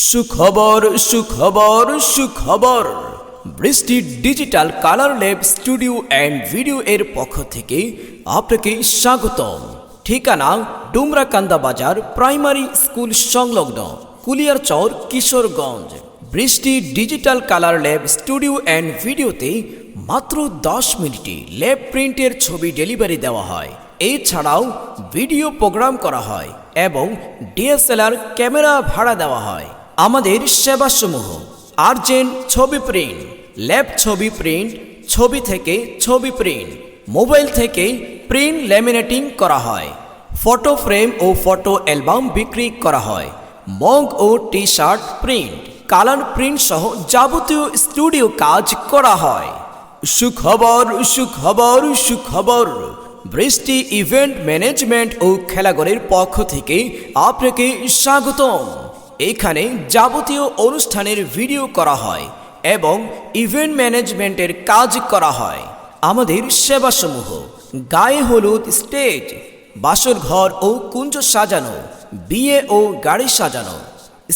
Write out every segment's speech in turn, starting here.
সুখবর সুখবর সুখবর বৃষ্টি digital colour lab studio and video এর পক্ষ থেকে আপনাকে স্বাগতম। ঠিকানা ডুমরাকান্দা বাজার প্রাইমারি স্কুল সংলগ্ন কুলিয়ারচর কিশোরগঞ্জ। বৃষ্টি digital colour lab studio and ভিডিওতে মাত্র 10 মিনিটে ল্যাব প্রিন্টের ছবি ডেলিভারি দেওয়া হয়। এছাড়াও ভিডিও প্রোগ্রাম করা হয় এবং ডিএসএলআর ক্যামেরা ভাড়া দেওয়া হয়। আমাদের সেবাসমূহ: আর্জেন্ট ছবি প্রিন্ট, ল্যাব ছবি প্রিন্ট, ছবি থেকে ছবি প্রিন্ট, মোবাইল থেকে প্রিন্ট ল্যামিনেটিং করা হয়, ফটো ফ্রেম ও ফটো অ্যালবাম বিক্রি করা হয়, মগ ও T shirt print, colour print সহ যাবতীয় স্টুডিও কাজ করা হয়। সুখবর সুখবর সুখবর বৃষ্টি ইভেন্ট ম্যানেজমেন্ট ও খেলাঘরের পক্ষ থেকে আপনাকে স্বাগতম। এখানে যাবতীয় অনুষ্ঠানের ভিডিও করা হয় এবং ইভেন্ট ম্যানেজমেন্টের কাজ করা হয়। আমাদের সেবাসমূহ: গায়ে হলুদ স্টেজ, বাসর ঘর ও কুঞ্জ সাজানো, বিয়ে ও গাড়ি সাজানো,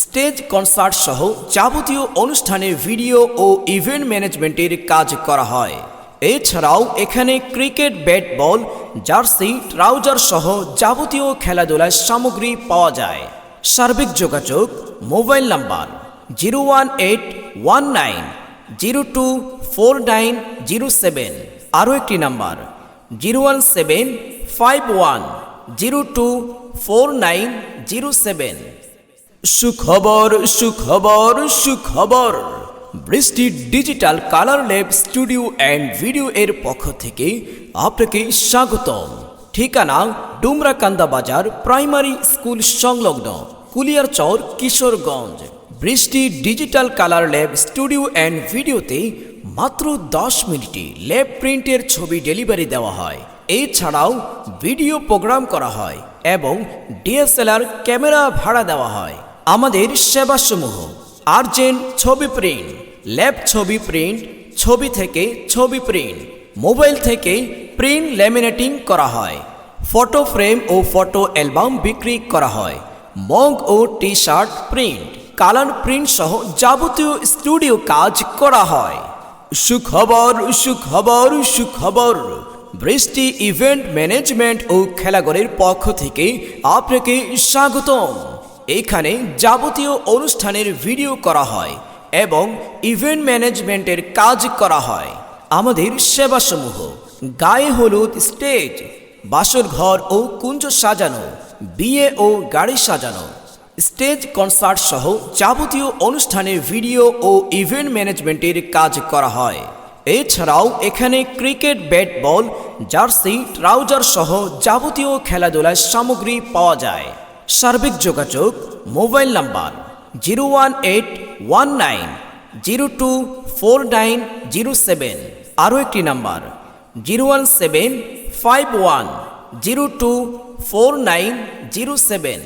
স্টেজ কনসার্ট সহ যাবতীয় অনুষ্ঠানের ভিডিও ও ইভেন্ট ম্যানেজমেন্টের কাজ করা হয়। এছাড়াও এখানে ক্রিকেট, ব্যাট, বল, জার্সি, ট্রাউজার সহ যাবতীয় খেলাধুলার সামগ্রী পাওয়া যায়। সার্বিক যোগাযোগ: মোবাইল নাম্বার 01819024907, আরও একটি নাম্বার 01751024907। সুখবর সুখবর সুখবর বৃষ্টি digital colour lab studio and video এর পক্ষ থেকে আপনাকে স্বাগতম। ঠিকানা ডুমরাকান্দা বাজার প্রাইমারি স্কুল সংলগ্ন কুলিয়ারচর কিশোরগঞ্জ। বৃষ্টি digital colour lab studio and ভিডিওতে মাত্র 10 মিনিটে ল্যাব প্রিন্টের ছবি ডেলিভারি দেওয়া হয়। এছাড়াও ভিডিও প্রোগ্রাম করা হয় এবং ডিএসএলআর ক্যামেরা ভাড়া দেওয়া হয়। আমাদের সেবাসমূহ: আর্জেন্ট ছবি প্রিন্ট, ল্যাব ছবি প্রিন্ট, ছবি থেকে ছবি প্রিন্ট, মোবাইল থেকে প্রিন্ট ল্যামিনেটিং করা হয়, ফটো ফ্রেম ও ফটো অ্যালবাম বিক্রি করা হয়, মগ ও T shirt print, colour print সহ যাবতীয় স্টুডিও কাজ করা হয়। সুখবর সুখবর সুখবর বৃষ্টি ইভেন্ট ম্যানেজমেন্ট ও খেলাঘরের পক্ষ থেকে আপনাকে স্বাগতম। এখানে যাবতীয় অনুষ্ঠানের ভিডিও করা হয় এবং ইভেন্ট ম্যানেজমেন্টের কাজ করা হয়। আমাদের সেবাসমূহ: গায়ে হলুদ স্টেজ, বাসর ঘর ও কুঞ্জ সাজানো, বিয়ে ও গাড়ি সাজানো, স্টেজ কনসার্ট সহ যাবতীয় অনুষ্ঠানের ভিডিও ও ইভেন্ট ম্যানেজমেন্টের কাজ করা হয়। এছাড়াও এখানে ক্রিকেট, ব্যাট, বল, জার্সি, ট্রাউজার সহ যাবতীয় খেলাধুলার সামগ্রী পাওয়া যায়। সার্বিক যোগাযোগ: মোবাইল নাম্বার 01819024907, আরও একটি নাম্বার 01751024907।